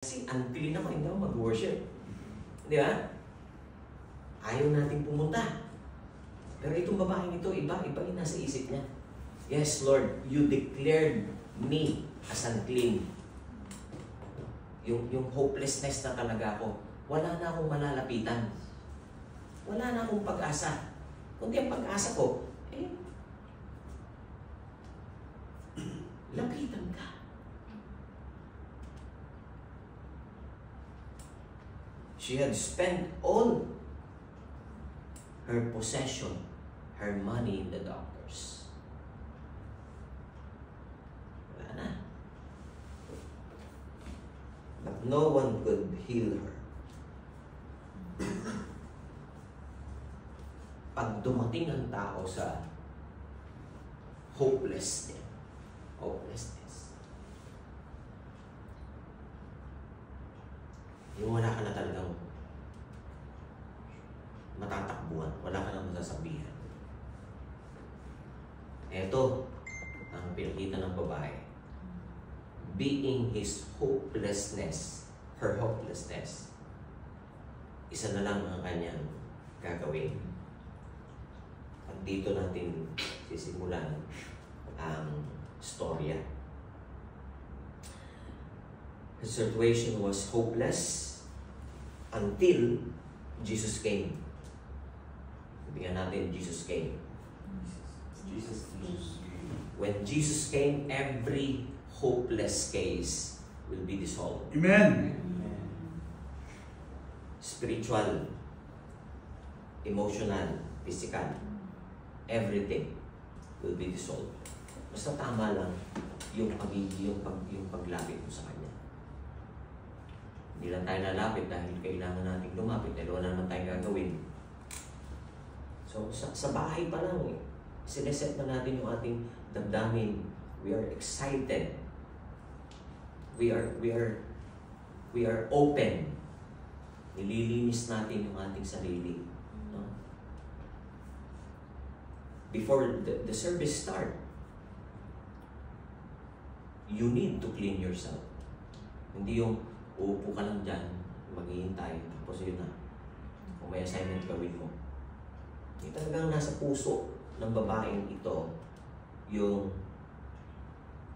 Kasi unclean naman, hindi ako mag-worship. Di ba? Ayaw natin pumunta. Pero itong babaeng ito, iba yung nasa isip niya. Yes, Lord, you declared me as unclean. Yung hopelessness na talaga ako. Wala na akong malalapitan. Wala na akong pag-asa. Kundi ang pag-asa ko, lapitan ka. She had spent all her possession, her money in the doctors. Wala na. But no one could heal her. Pag dumating ang tao sa hopelessness, yung wala ka na talagang matatakbuhan, wala ka na masasabihan. Ito ang pinakita ng babae. Being his hopelessness, her hopelessness, isa na lang ang kanyang gagawin. At dito natin sisimulan ang storya. The situation was hopeless until Jesus came. Sabihan natin, Jesus came. Jesus came. When Jesus came, every hopeless case will be dissolved. Amen. Spiritual, emotional, physical, everything will be dissolved. Basta tama lang yung paglapit mo sa Kanya. Hindi lang tayo lalapit dahil kailangan natin lumapit dahil wala naman tayong gagawin. So, sa bahay pa lang, sineset na natin yung ating damdamin. We are excited. We are open. Nililinis natin yung ating sarili. No? Before the service start, you need to clean yourself. Hindi yung uupo ka lang dyan, maghihintay, tapos yun na. Kung may assignment gawin mo. Yung talagang nasa puso ng babaeng ito, yung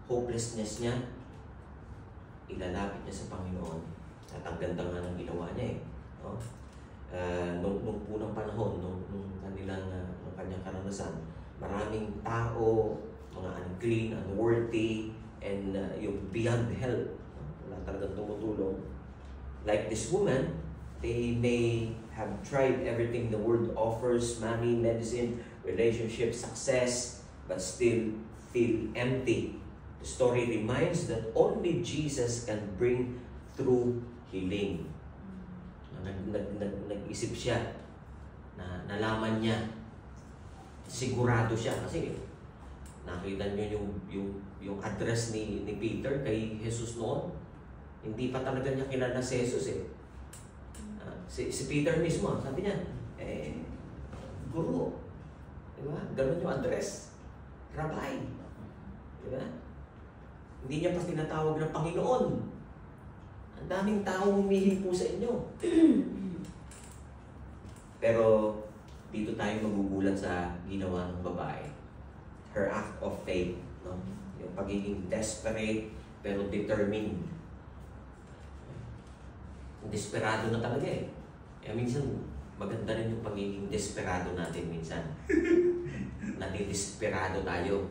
hopelessness niya, ilalapit niya sa Panginoon. At ang ganda nga ng ginawa niya eh. No? Nung unang panahon, nung kanyang karanasan, maraming tao, mga unclean, unworthy, and yung beyond help. Wala talagang tumutulong. Like this woman, they may have tried everything the world offers, money, medicine, relationship, success, but still feel empty. The story reminds that only Jesus can bring through healing. Nag-isip siya na nalaman niya, sigurado siya kasi nakita niyo yung address ni Peter kay Jesus noon. Hindi pa talaga niya kilala si Jesus eh. Si Peter mismo, sabi niya, guru. Diba? Ganun yung address. Rabbi. Diba? Hindi niya pa tinatawag ng Panginoon. Ang daming tao humihipo sa inyo. Pero dito tayo magugulat sa ginawa ng babae. Her act of faith. No? Yung pagiging desperate pero determined. Desperado na talaga eh. Kaya minsan, maganda rin yung pagiging desperado natin minsan. Nadidesperado tayo.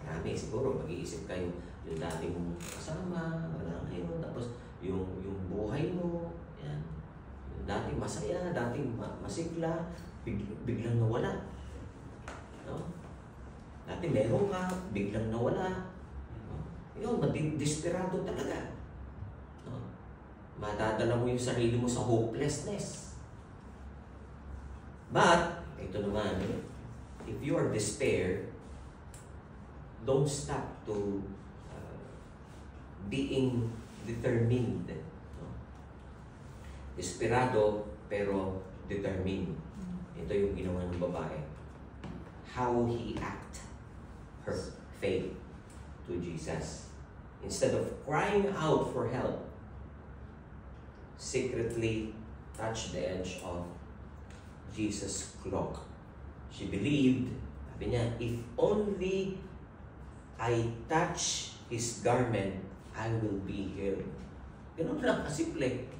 Marami siguro, mag-iisip kayo, yung dati mong kasama, wala ngayon, tapos yung buhay mo, yan. Yung dati masaya, dati masigla, biglang nawala. No? Dati meron ka, biglang nawala. No? Yun, madidesperado talaga. No? Madadala mo yung sarili mo sa hopelessness. But, ito naman, if you are despair, don't stop to being determined. No? Desperado, pero determined. Ito yung ginawa ng babae. How he act her faith to Jesus. Instead of crying out for help, secretly touched the edge of Jesus' cloak. She believed, sabi niya, if only I touch His garment, I will be healed. Ganun lang kasimple.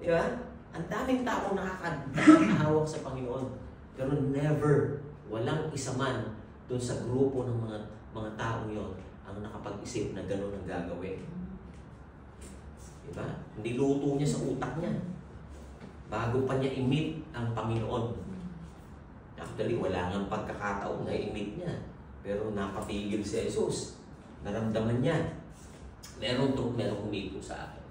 Di ba? Ang daming taong nakakahawak sa Panginoon. Pero never, walang isa man doon sa grupo ng mga taong yon ang nakapag-isip na ganun ang gagawin. Diba? Niluto niya sa utak niya. Bago pa niya i-meet ang Panginoon. Actually, wala nga pagkakataon na i-meet niya. Pero napatigil si Jesus. Naramdaman niya. Merong humipo sa akin.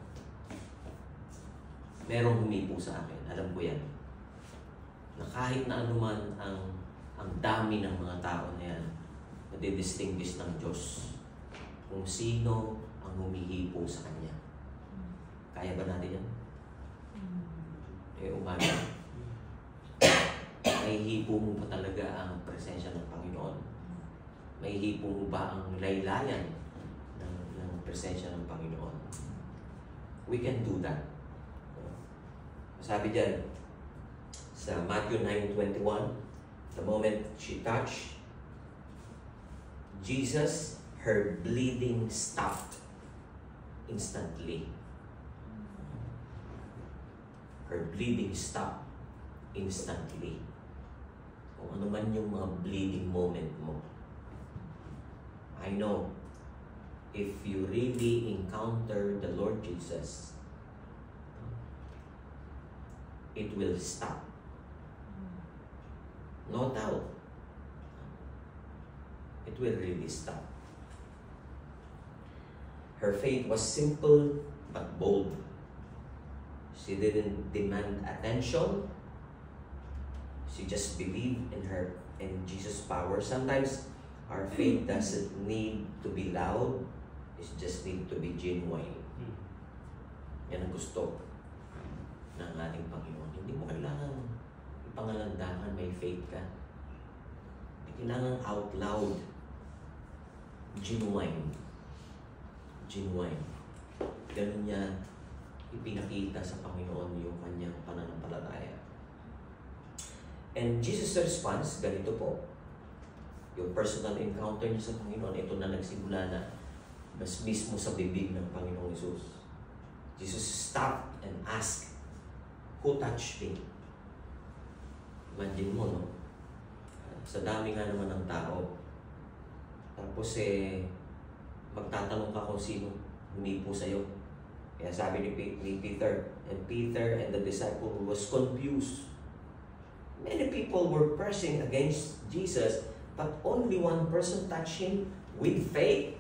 Merong humipo sa akin. Alam ko yan. Na kahit na anuman ang dami ng mga tao na yan, nadidistinguish ng Diyos kung sino ang humihipo sa Kanya. Kaya ba natin yan? Umaga. May hipo mo ba talaga ang presensya ng Panginoon? May hipo mo ba ang laylayan ng presensya ng Panginoon? We can do that. Sabi dyan, sa Matthew 9:21, the moment she touched Jesus, her bleeding stopped instantly. Her bleeding stopped instantly. Kung ano man yung mga bleeding moment mo, I know, if you really encounter the Lord Jesus, it will stop. No doubt. It will really stop. Her faith was simple but bold. She didn't demand attention. She just believed in Jesus' power. Sometimes our faith doesn't need to be loud. It just need to be genuine. Yan ang gusto ng ating Panginoon. Hindi mo kailangan ipangalandakan may faith ka. Hindi kailangan out loud. Genuine. Genuine. Ganun niya ipinakita sa Panginoon yung kanyang pananampalataya. And Jesus' response, ganito po. Yung personal encounter niya sa Panginoon, ito na nagsimula na mas mismo sa bibig ng Panginoong Jesus. Jesus stopped and asked, who touched me? Imagine mo, no? Sa dami nga naman ng tao. Tapos magtatanong ka kung sino humipo sa'yo. Kaya sabi ni Peter, and Peter and the disciple was confused. Many people were pressing against Jesus, but only one person touched him with faith.